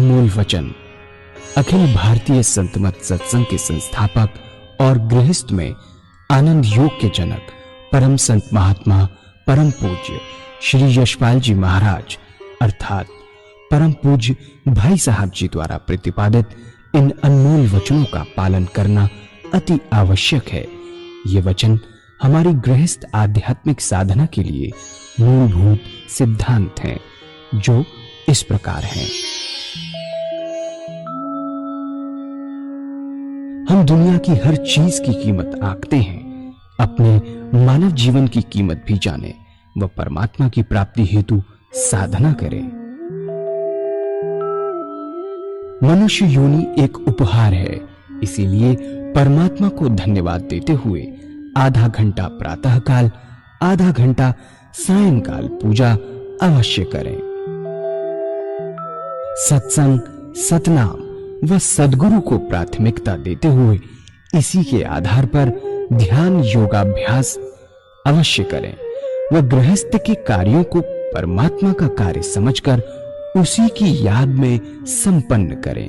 अनमोल वचन अखिल भारतीय संत मत सत्संग के संस्थापक और गृहस्थ में आनंद योग के जनक परम संत महात्मा परम पूज्य श्री यशपाल जी महाराज अर्थात परम पूज्य भाई साहब जी द्वारा प्रतिपादित इन अनमोल वचनों का पालन करना अति आवश्यक है। ये वचन हमारी गृहस्थ आध्यात्मिक साधना के लिए मूलभूत सिद्धांत हैं, जो इस प्रकार हैं। हम दुनिया की हर चीज की कीमत आंकते हैं, अपने मानव जीवन की कीमत भी जाने व परमात्मा की प्राप्ति हेतु साधना करें। मनुष्य योनि एक उपहार है, इसीलिए परमात्मा को धन्यवाद देते हुए आधा घंटा प्रातःकाल, आधा घंटा सायंकाल पूजा अवश्य करें। सत्संग, सतनाम व सद्गुरु को प्राथमिकता देते हुए इसी के आधार पर ध्यान योगाभ्यास अवश्य करें व गृहस्थ के कार्यों को परमात्मा का कार्य समझकर उसी की याद में संपन्न करें।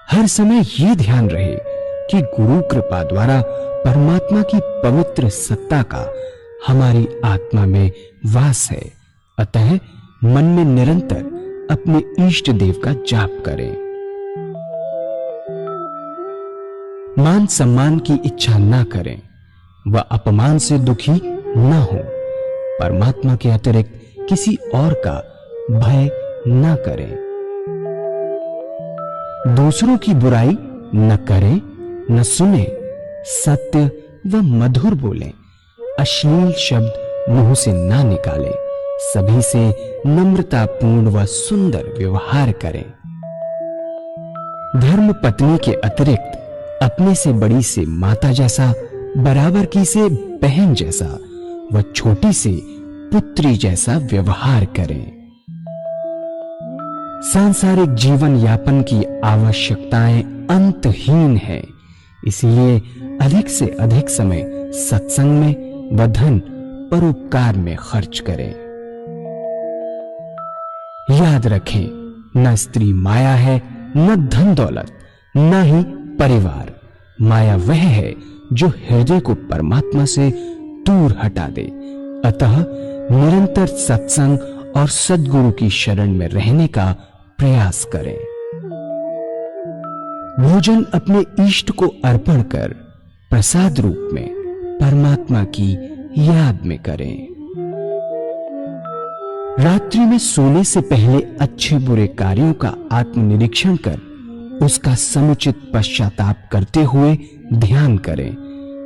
हर समय ये ध्यान रहे कि गुरु कृपा द्वारा परमात्मा की पवित्र सत्ता का हमारी आत्मा में वास है, अतः मन में निरंतर अपने इष्ट देव का जाप करें। मान सम्मान की इच्छा ना करें व अपमान से दुखी ना हो। परमात्मा के अतिरिक्त किसी और का भय ना करें। दूसरों की बुराई न करें, न सुने, सत्य व मधुर बोलें, अश्लील शब्द मुंह से ना निकालें, सभी से नम्रतापूर्ण व सुंदर व्यवहार करें। धर्म पत्नी के अतिरिक्त अपने से बड़ी से माता जैसा, बराबर की से बहन जैसा व छोटी से पुत्री जैसा व्यवहार करें। सांसारिक जीवन यापन की आवश्यकताएं अंतहीन है, इसलिए अधिक से अधिक समय सत्संग में व धन परोपकार में खर्च करें। याद रखें, न स्त्री माया है, न धन दौलत, न ही परिवार। माया वह है जो हृदय को परमात्मा से दूर हटा दे। अतः निरंतर सत्संग और सद्गुरु की शरण में रहने का प्रयास करें। भोजन अपने इष्ट को अर्पण कर प्रसाद रूप में परमात्मा की याद में करें। रात्रि में सोने से पहले अच्छे बुरे कार्यों का आत्मनिरीक्षण कर उसका समुचित पश्चाताप करते हुए ध्यान करें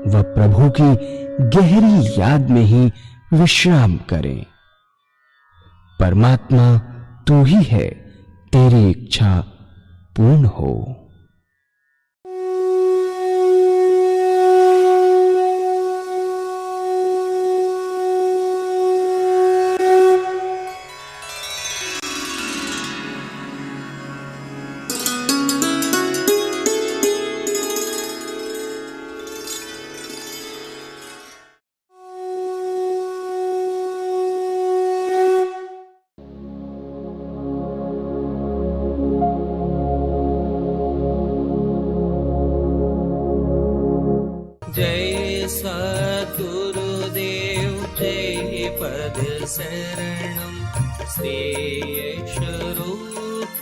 व प्रभु की गहरी याद में ही विश्राम करें। परमात्मा तू ही है, तेरी इच्छा पूर्ण हो। जय सद्गुरुदेव जय पद शरणम श्री स्वरूप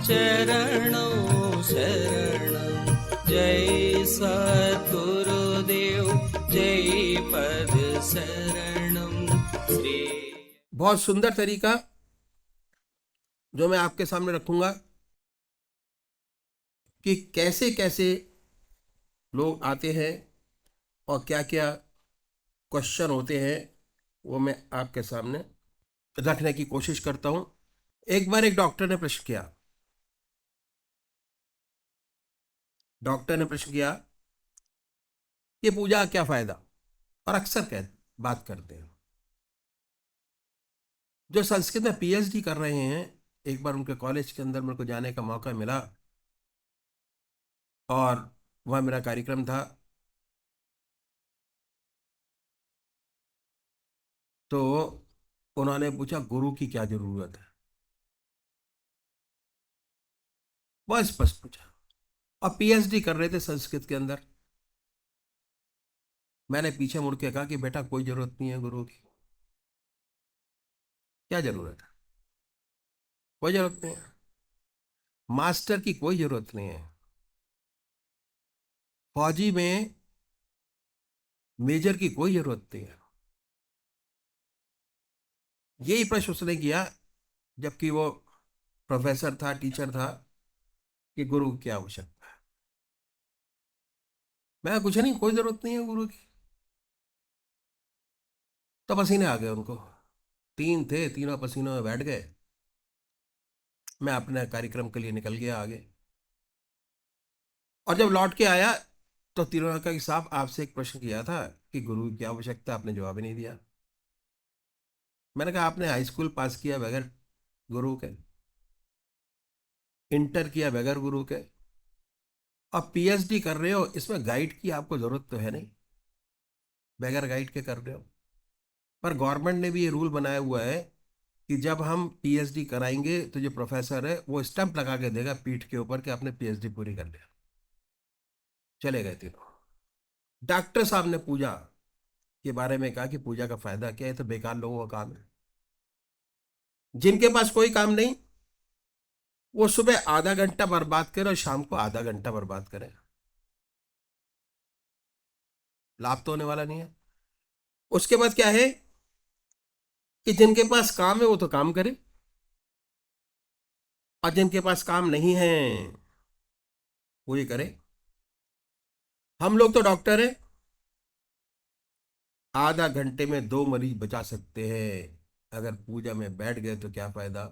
चरणों शरणम। जय सद्गुरुदेव जय पद शरणम श्री। बहुत सुंदर तरीका जो मैं आपके सामने रखूंगा कि कैसे कैसे लोग आते हैं और क्या क्या क्वेश्चन होते हैं, वो मैं आपके सामने रखने की कोशिश करता हूं। एक बार एक डॉक्टर ने प्रश्न किया, कि पूजा का क्या फायदा, और अक्सर बात करते हैं। जो संस्कृत में पीएचडी कर रहे हैं, एक बार उनके कॉलेज के अंदर मेरे को जाने का मौका मिला और वह मेरा कार्यक्रम था। तो उन्होंने पूछा गुरु की क्या जरूरत है। बहुत स्पष्ट पूछा। और पीएचडी कर रहे थे संस्कृत के अंदर। मैंने पीछे मुड़ के कहा कि बेटा कोई जरूरत नहीं है गुरु की। क्या जरूरत है? कोई जरूरत नहीं है। मास्टर की कोई जरूरत नहीं है। फौजी में मेजर की कोई जरूरत नहीं है। यही प्रश्न उसने किया, जबकि वो प्रोफेसर था, टीचर था, कि गुरु की क्या आवश्यकता है। मैं कुछ नहीं, कोई जरूरत नहीं है गुरु की। तो पसीने आ गए उनको। तीन थे, तीनों पसीनों में बैठ गए। मैं अपने कार्यक्रम के लिए निकल गया आगे। और जब लौट के आया तो तीनों ने कहा कि साहब आपसे एक प्रश्न किया था कि गुरु की क्या आवश्यकता है, आपने जवाब ही नहीं दिया। मैंने कहा आपने हाई स्कूल पास किया बगैर गुरु के, इंटर किया बगैर गुरु के, और पीएचडी कर रहे हो, इसमें गाइड की आपको जरूरत तो है नहीं, बगैर गाइड के कर रहे हो। पर गवर्नमेंट ने भी ये रूल बनाया हुआ है कि जब हम पीएचडी कराएंगे तो जो प्रोफेसर है वो स्टंप लगा के देगा पीठ के ऊपर कि आपने पीएचडी पूरी कर लिया। चले गए तीनों। डॉक्टर साहब ने पूजा के बारे में कहा कि पूजा का फायदा क्या है, तो बेकार लोगों का काम है। जिनके पास कोई काम नहीं, वो सुबह आधा घंटा बर्बाद करें और शाम को आधा घंटा बर्बाद करें, लाभ तो होने वाला नहीं है। उसके बाद क्या है कि जिनके पास काम है वो तो काम करे, और जिनके पास काम नहीं है वो ये करे। हम लोग तो डॉक्टर हैं, आधा घंटे में दो मरीज बचा सकते हैं। अगर पूजा में बैठ गए तो क्या फायदा।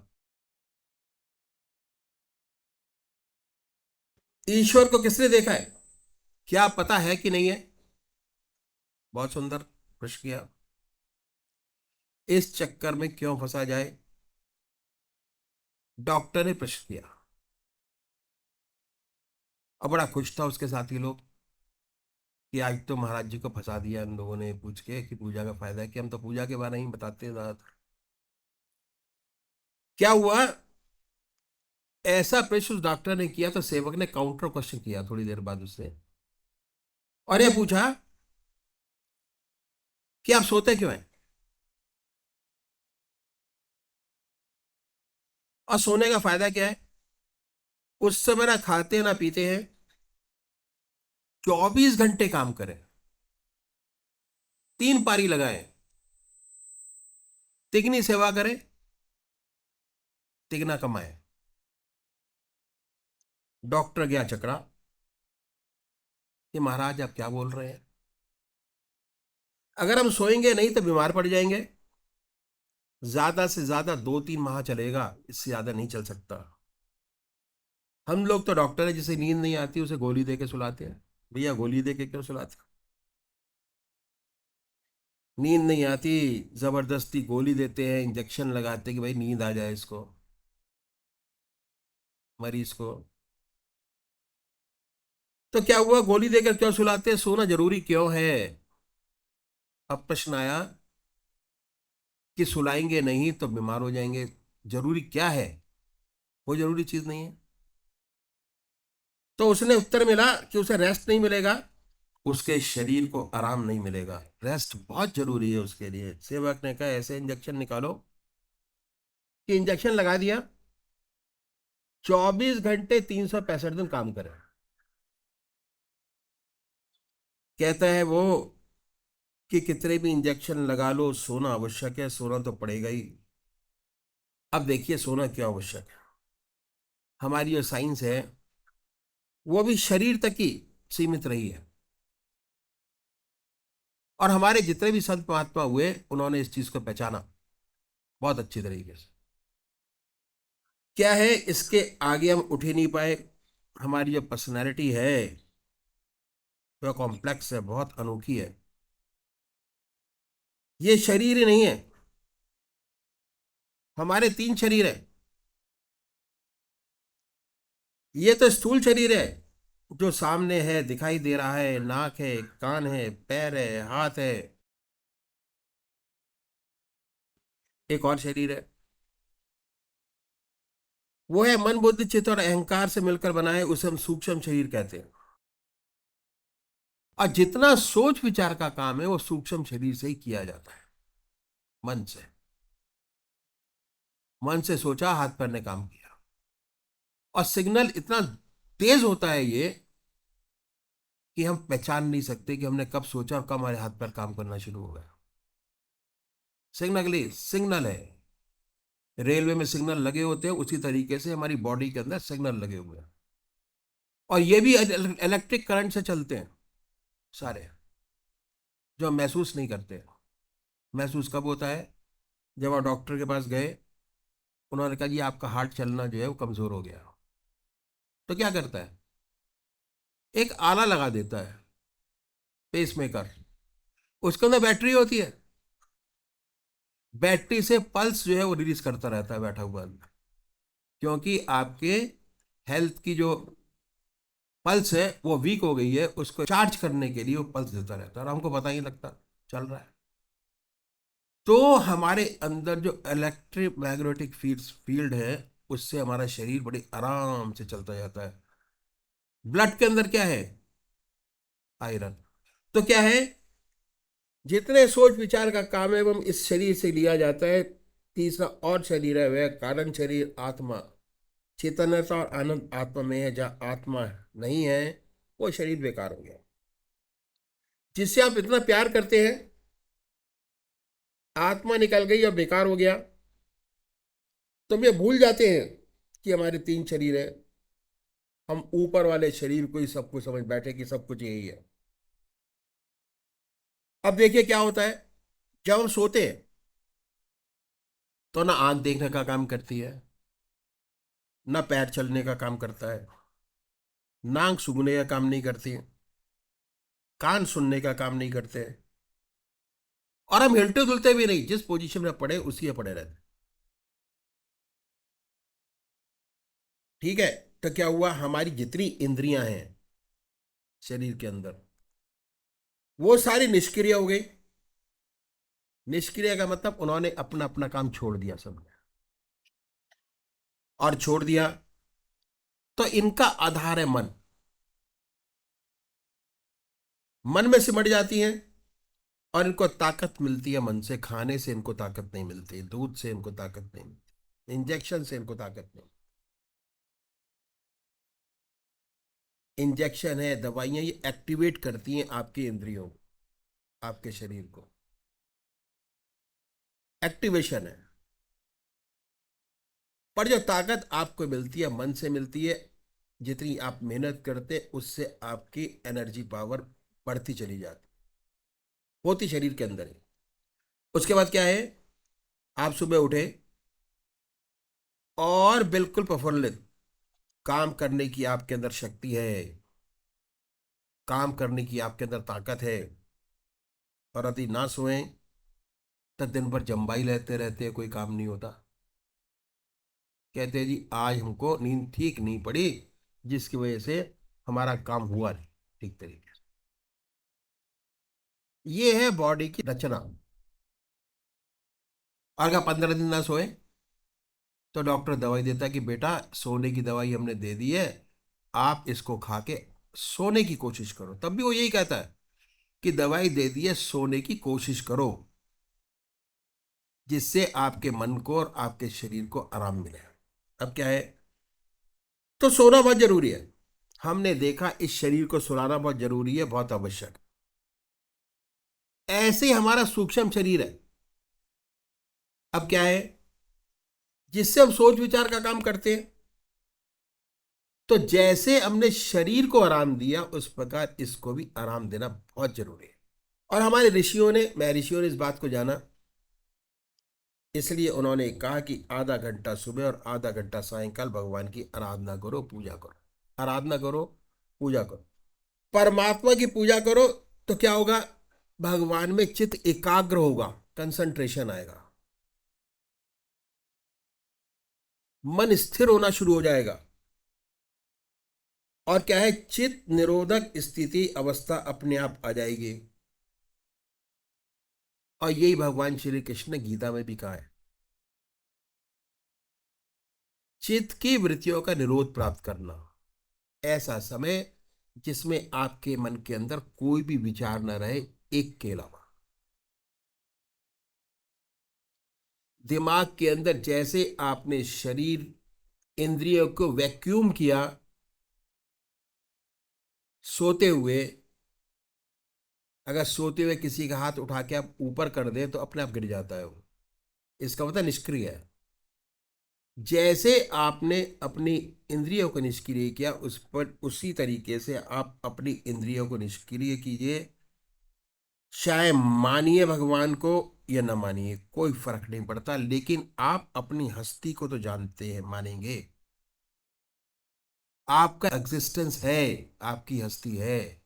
ईश्वर को किसने देखा है, क्या पता है कि नहीं है? बहुत सुंदर प्रश्न किया। इस चक्कर में क्यों फंसा जाए, डॉक्टर ने प्रश्न किया। और बड़ा खुश था उसके साथी लोग कि आज तो महाराज जी को फंसा दिया इन लोगों ने पूछ के कि पूजा का फायदा है, कि हम तो पूजा के बारे में ही बताते हैं ज्यादातर। क्या हुआ, ऐसा प्रश्न उस डॉक्टर ने किया तो सेवक ने काउंटर क्वेश्चन किया थोड़ी देर बाद उससे, और ये पूछा कि आप सोते क्यों हैं, और सोने का फायदा क्या है। उस समय ना खाते ना पीते हैं, 24 घंटे काम करें, 3 पारी लगाएं, तिगनी सेवा करें, तिगना कमाएं। डॉक्टर गया चकरा कि महाराज आप क्या बोल रहे हैं, अगर हम सोएंगे नहीं तो बीमार पड़ जाएंगे, ज्यादा से ज्यादा 2-3 माह चलेगा, इससे ज्यादा नहीं चल सकता। हम लोग तो डॉक्टर है, जिसे नींद नहीं आती उसे गोली दे के सुलाते हैं। भैया गोली दे के क्यों सुलाते हो? नींद नहीं आती, जबरदस्ती गोली देते हैं, इंजेक्शन लगाते हैं कि भाई नींद आ जाए इसको, मरीज को। तो क्या हुआ, गोली देकर क्यों सुलाते हैं, सोना जरूरी क्यों है? अब प्रश्न आया कि सुलाएंगे नहीं तो बीमार हो जाएंगे, जरूरी क्या है? कोई जरूरी चीज नहीं है। तो उसने उत्तर मिला कि उसे रेस्ट नहीं मिलेगा, उसके शरीर को आराम नहीं मिलेगा, रेस्ट बहुत जरूरी है उसके लिए। सेवक ने कहा ऐसे इंजेक्शन निकालो कि इंजेक्शन लगा दिया, 24 घंटे 365 दिन काम करे। कहता है वो कि कितने भी इंजेक्शन लगा लो, सोना आवश्यक है, सोना तो पड़ेगा ही। अब देखिए सोना क्यों आवश्यक है। हमारी जो साइंस है वो भी शरीर तक ही सीमित रही है, और हमारे जितने भी संत महात्मा हुए उन्होंने इस चीज को पहचाना बहुत अच्छी तरीके से। क्या है, इसके आगे हम उठ ही नहीं पाए। हमारी जो पर्सनैलिटी है वह कॉम्प्लेक्स है, बहुत अनोखी है। ये शरीर ही नहीं है, हमारे 3 शरीर है। ये तो स्थूल शरीर है जो सामने है, दिखाई दे रहा है, नाक है, कान है, पैर है, हाथ है। एक और शरीर है, वो है मन बुद्धि चित्त और अहंकार से मिलकर बना है, उसे हम सूक्ष्म शरीर कहते हैं। और जितना सोच विचार का काम है वो सूक्ष्म शरीर से ही किया जाता है, मन से। मन से सोचा, हाथ पैर ने काम किया, और सिग्नल इतना तेज होता है ये कि हम पहचान नहीं सकते कि हमने कब सोचा और कब हमारे हाथ पैर काम करना शुरू हो गया। सिग्नल है। रेलवे में सिग्नल लगे होते हैं, उसी तरीके से हमारी बॉडी के अंदर सिग्नल लगे हुए हैं, और ये भी इलेक्ट्रिक करंट से चलते हैं सारे, जो हम महसूस नहीं करते। महसूस कब होता है? जब आप डॉक्टर के पास गए, उन्होंने कहा जी आपका हार्ट चलना जो है वो कमजोर हो गया, तो क्या करता है? एक आला लगा देता है, पेसमेकर, उसके अंदर बैटरी होती है, बैटरी से पल्स जो है वो रिलीज करता रहता है बैठा हुआ अंदर, क्योंकि आपके हेल्थ की जो पल्स है वो वीक हो गई है, उसको चार्ज करने के लिए वो पल्स देता रहता है और हमको पता ही नहीं लगता चल रहा है। तो हमारे अंदर जो इलेक्ट्रिक मैग्नेटिक फील्ड है, उससे हमारा शरीर बड़े आराम से चलता जाता है। ब्लड के अंदर क्या है? आयरन। तो क्या है? जितने सोच विचार का काम है वो हम इस शरीर से लिया जाता है। तीसरा और शरीर है, वह कारण शरीर आत्मा। चेतनता और आनंद आत्मा में है, जहाँ आत्मा नहीं है वो शरीर बेकार हो गया। जिससे आप इतना प्यार करते हैं, आत्मा निकल गई और बेकार हो गया, तो हम ये भूल जाते हैं कि हमारे तीन शरीर है। हम ऊपर वाले शरीर को ही सब कुछ समझ बैठे कि सब कुछ यही है। अब देखिए क्या होता है, जब हम सोते हैं तो ना आंख देखने का काम करती है, ना पैर चलने का काम करता है, ना आंख सूंघने का काम नहीं करती है, कान सुनने का काम नहीं करते, और हम हिलते डुलते भी नहीं, जिस पोजीशन में पड़े उसी में पड़े रहते। ठीक है, तो क्या हुआ, हमारी जितनी इंद्रियां हैं शरीर के अंदर वो सारी निष्क्रिय हो गई। निष्क्रिय का मतलब उन्होंने अपना अपना काम छोड़ दिया सबने, और छोड़ दिया तो इनका आधार है मन। मन में सिमट जाती हैं और इनको ताकत मिलती है मन से। खाने से इनको ताकत नहीं मिलती, दूध से इनको ताकत नहीं मिलती, इंजेक्शन से इनको ताकत नहीं। इंजेक्शन है, दवाइयां, ये एक्टिवेट करती हैं आपकी इंद्रियों को, आपके शरीर को। एक्टिवेशन है। पर जो ताकत आपको मिलती है मन से मिलती है। जितनी आप मेहनत करते उससे आपकी एनर्जी पावर बढ़ती चली जाती, होती शरीर के अंदर ही। उसके बाद क्या है, आप सुबह उठे और बिल्कुल प्रफुल्लित, काम करने की आपके अंदर शक्ति है, काम करने की आपके अंदर ताकत है। और यदि ना सोएं तो दिन भर जम्बाई लेते रहते हैं, कोई काम नहीं होता। कहते हैं जी आज हमको नींद ठीक नहीं पड़ी, जिसकी वजह से हमारा काम हुआ नहीं ठीक तरीके से। ये है बॉडी की रचना। और अगर 15 दिन ना सोए तो डॉक्टर दवाई देता है कि बेटा सोने की दवाई हमने दे दी है, आप इसको खा के सोने की कोशिश करो। तब भी वो यही कहता है कि दवाई दे दी है, सोने की कोशिश करो, जिससे आपके मन को और आपके शरीर को आराम मिले। अब क्या है, तो सोना बहुत जरूरी है। हमने देखा इस शरीर को सुलाना बहुत जरूरी है, बहुत आवश्यक। ऐसे ही हमारा सूक्ष्म शरीर है। अब क्या है, जिससे हम सोच विचार का काम करते हैं। तो जैसे हमने शरीर को आराम दिया, उस प्रकार इसको भी आराम देना बहुत जरूरी है। और हमारे ऋषियों ने इस बात को जाना, इसलिए उन्होंने कहा कि आधा घंटा सुबह और आधा घंटा सायंकाल भगवान की आराधना करो, पूजा करो। आराधना करो, पूजा करो, परमात्मा की पूजा करो। तो क्या होगा, भगवान में चित्त एकाग्र होगा, कंसंट्रेशन आएगा, मन स्थिर होना शुरू हो जाएगा। और क्या है, चित्त निरोधक स्थिति अवस्था अपने आप आ जाएगी। और यही भगवान श्री कृष्ण ने गीता में भी कहा है। चित्त की वृत्तियों का निरोध प्राप्त करना, ऐसा समय जिसमें आपके मन के अंदर कोई भी विचार न रहे एक के अलावा। दिमाग के अंदर जैसे आपने शरीर इंद्रियों को वैक्यूम किया, सोते हुए, अगर सोते हुए किसी का हाथ उठा के आप ऊपर कर दें तो अपने आप गिर जाता है वो, इसका मतलब निष्क्रिय है। जैसे आपने अपनी इंद्रियों को निष्क्रिय किया, उस पर उसी तरीके से आप अपनी इंद्रियों को निष्क्रिय कीजिए। चाहे मानिए भगवान को या न मानिए, कोई फर्क नहीं पड़ता, लेकिन आप अपनी हस्ती को तो जानते हैं, मानेंगे। आपका एग्जिस्टेंस है, आपकी हस्ती है।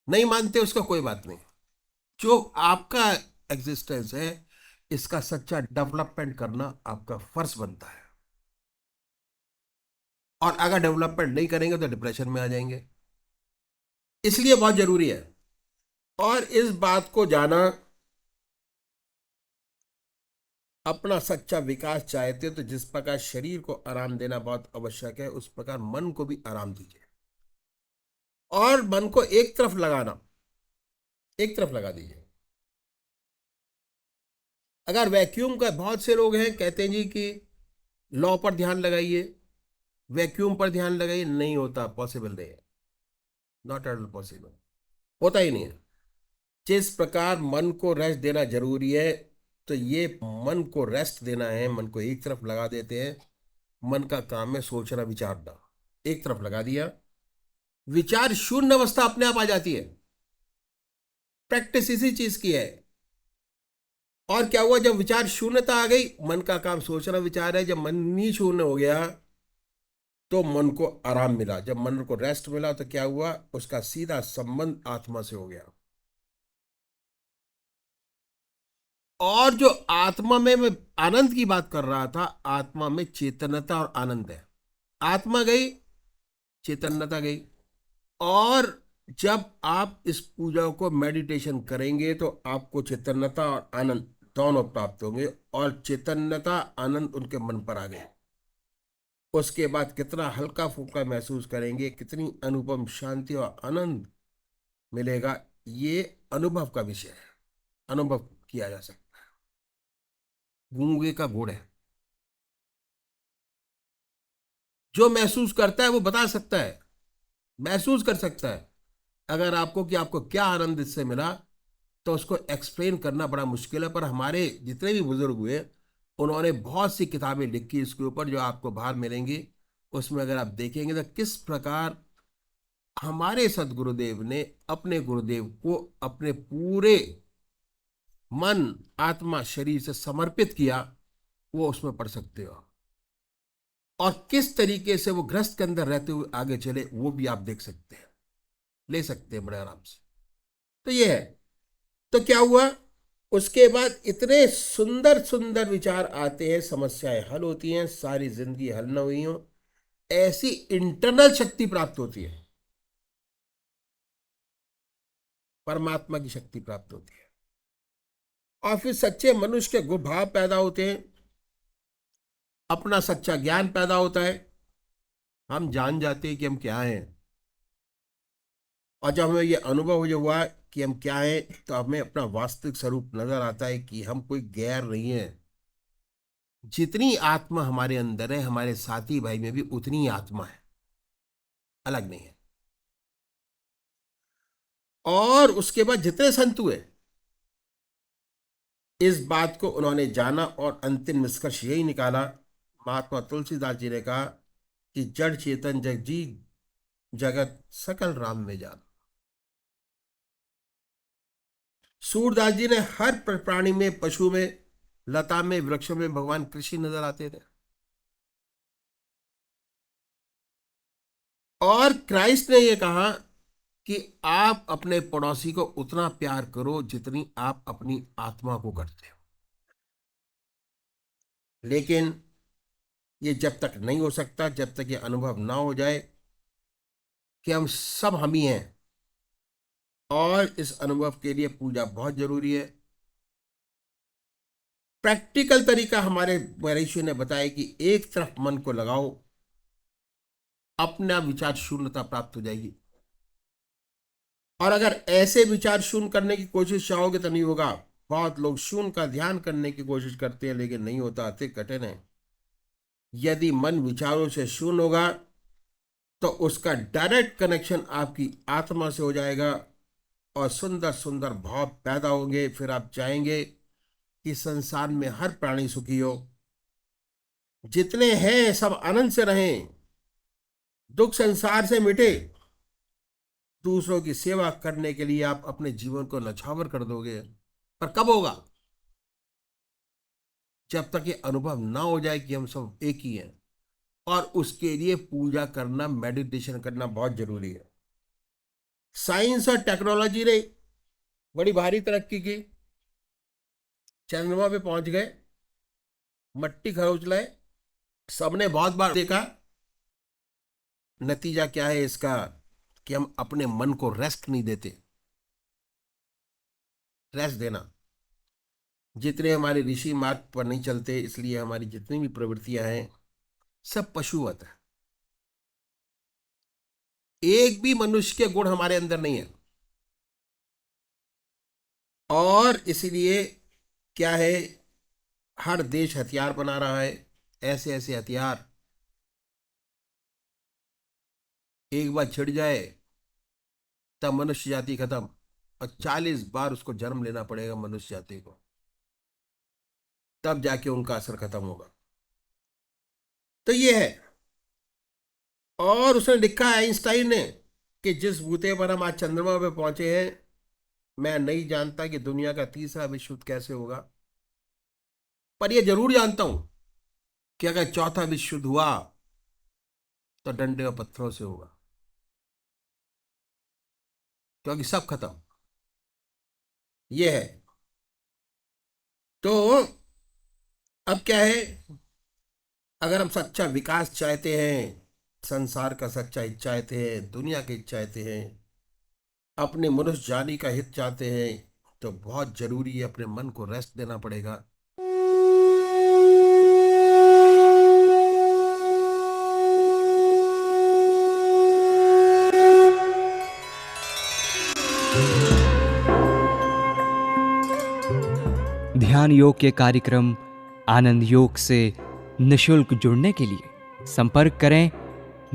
नहीं मानते उसका कोई बात नहीं, जो आपका एग्जिस्टेंस है इसका सच्चा डेवलपमेंट करना आपका फर्ज बनता है। और अगर डेवलपमेंट नहीं करेंगे तो डिप्रेशन में आ जाएंगे, इसलिए बहुत जरूरी है। और इस बात को जाना, अपना सच्चा विकास चाहते तो जिस प्रकार शरीर को आराम देना बहुत आवश्यक है, उस प्रकार मन को भी आराम दीजिए। और मन को एक तरफ लगाना, एक तरफ लगा दीजिए। अगर वैक्यूम का, बहुत से लोग हैं कहते हैं जी कि लॉ पर ध्यान लगाइए, वैक्यूम पर ध्यान लगाइए, नहीं होता, पॉसिबल नहीं है, नॉट एट ऑल पॉसिबल, होता ही नहीं है। जिस प्रकार मन को रेस्ट देना जरूरी है, तो ये मन को रेस्ट देना है, मन को एक तरफ लगा देते हैं। मन का काम है सोचना, विचारना, एक तरफ लगा दिया, विचार शून्य अवस्था अपने आप आ जाती है। प्रैक्टिस इसी चीज की है। और क्या हुआ, जब विचार शून्यता आ गई, मन का काम सोचना विचार है, जब मन ही शून्य हो गया तो मन को आराम मिला। जब मन को रेस्ट मिला तो क्या हुआ, उसका सीधा संबंध आत्मा से हो गया। और जो आत्मा में मैं आनंद की बात कर रहा था, आत्मा में चेतनता और आनंद है। आत्मा गई, चेतनता गई। और जब आप इस पूजा को मेडिटेशन करेंगे तो आपको चेतनता और आनंद दोनों प्राप्त होंगे। और चेतनता, आनंद उनके मन पर आ गए, उसके बाद कितना हल्का फुल्का महसूस करेंगे, कितनी अनुपम शांति और आनंद मिलेगा, ये अनुभव का विषय है, अनुभव किया जा सकता है। गूंगे का गुड़ है, जो महसूस करता है वो बता सकता है, महसूस कर सकता है। अगर आपको कि आपको क्या आनंद इससे मिला, तो उसको एक्सप्लेन करना बड़ा मुश्किल है। पर हमारे जितने भी बुजुर्ग हुए, उन्होंने बहुत सी किताबें लिखी इसके ऊपर, जो आपको बाहर मिलेंगी। उसमें अगर आप देखेंगे तो किस प्रकार हमारे सदगुरुदेव ने अपने गुरुदेव को अपने पूरे मन, आत्मा, शरीर से समर्पित किया, वो उसमें पढ़ सकते हो। और किस तरीके से वो गृहस्थ के अंदर रहते हुए आगे चले, वो भी आप देख सकते हैं, ले सकते हैं बड़े आराम से। तो ये है। तो क्या हुआ, उसके बाद इतने सुंदर सुंदर विचार आते हैं, समस्याएं हल होती हैं, सारी जिंदगी हल न हुई हो, ऐसी इंटरनल शक्ति प्राप्त होती है, परमात्मा की शक्ति प्राप्त होती है। और फिर सच्चे मनुष्य के गुण भाव पैदा होते हैं, अपना सच्चा ज्ञान पैदा होता है, हम जान जाते हैं कि हम क्या हैं। और जब हमें ये अनुभव जो हुआ कि हम क्या हैं, तो हमें अपना वास्तविक स्वरूप नजर आता है कि हम कोई गैर नहीं है। जितनी आत्मा हमारे अंदर है, हमारे साथी भाई में भी उतनी ही आत्मा है, अलग नहीं है। और उसके बाद जितने संत हुए, इस बात को उन्होंने जाना और अंतिम निष्कर्ष यही निकाला। महात्मा तुलसीदास जी ने कहा कि जड़ चेतन जगजी जगत सकल राम में जान। सूरदास जी ने हर प्राणी में, पशु में, लता में, वृक्षों में भगवान कृष्ण नजर आते थे। और क्राइस्ट ने यह कहा कि आप अपने पड़ोसी को उतना प्यार करो जितनी आप अपनी आत्मा को करते हो। लेकिन ये जब तक नहीं हो सकता, जब तक ये अनुभव ना हो जाए कि हम सब हम ही हैं। और इस अनुभव के लिए पूजा बहुत जरूरी है। प्रैक्टिकल तरीका हमारे महर्षि ने बताया कि एक तरफ मन को लगाओ, अपने आप विचार शून्यता प्राप्त हो जाएगी। और अगर ऐसे विचार शून्य करने की कोशिश चाहोगे तो नहीं होगा। बहुत लोग शून्य का ध्यान करने की कोशिश करते हैं लेकिन नहीं होता, अति कठिन है। यदि मन विचारों से शून्य होगा तो उसका डायरेक्ट कनेक्शन आपकी आत्मा से हो जाएगा और सुंदर सुंदर भाव पैदा होंगे। फिर आप चाहेंगे कि संसार में हर प्राणी सुखी हो, जितने हैं सब आनंद से रहें, दुख संसार से मिटे। दूसरों की सेवा करने के लिए आप अपने जीवन को नछावर कर दोगे, पर कब होगा? जब तक ये अनुभव ना हो जाए कि हम सब एक ही हैं। और उसके लिए पूजा करना, मेडिटेशन करना बहुत जरूरी है। साइंस और टेक्नोलॉजी ने बड़ी भारी तरक्की की, चंद्रमा पे पहुंच गए, मट्टी खरोच लाए, सबने बहुत बार देखा। नतीजा क्या है इसका? कि हम अपने मन को रेस्ट नहीं देते। रेस्ट देना, जितने हमारे ऋषि मार्ग पर नहीं चलते, इसलिए हमारी जितनी भी प्रवृत्तियां हैं सब पशुवत है। एक भी मनुष्य के गुण हमारे अंदर नहीं है। और इसलिए क्या है, हर देश हथियार बना रहा है, ऐसे ऐसे हथियार। एक बार छिड़ जाए तब मनुष्य जाति खत्म, और 40 बार उसको जन्म लेना पड़ेगा मनुष्य जाति को, तब जाके उनका असर खत्म होगा। तो ये है। और उसने लिखा है आइंस्टाइन ने कि जिस बूते पर हम आज चंद्रमा पे पहुंचे हैं, मैं नहीं जानता कि दुनिया का तीसरा विश्व युद्ध कैसे होगा, पर यह जरूर जानता हूं कि अगर चौथा विश्व युद्ध हुआ तो डंडे और पत्थरों से होगा, क्योंकि सब खत्म। यह है। तो अब क्या है, अगर हम सच्चा विकास चाहते हैं, संसार का सच्चा हित चाहते हैं, दुनिया के हित चाहते हैं, अपने मनुष्य जाति का हित चाहते हैं, तो बहुत जरूरी है अपने मन को रेस्ट देना पड़ेगा। ध्यान योग के कार्यक्रम आनंद योग से निशुल्क जुड़ने के लिए संपर्क करें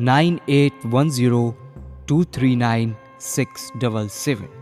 9810239677।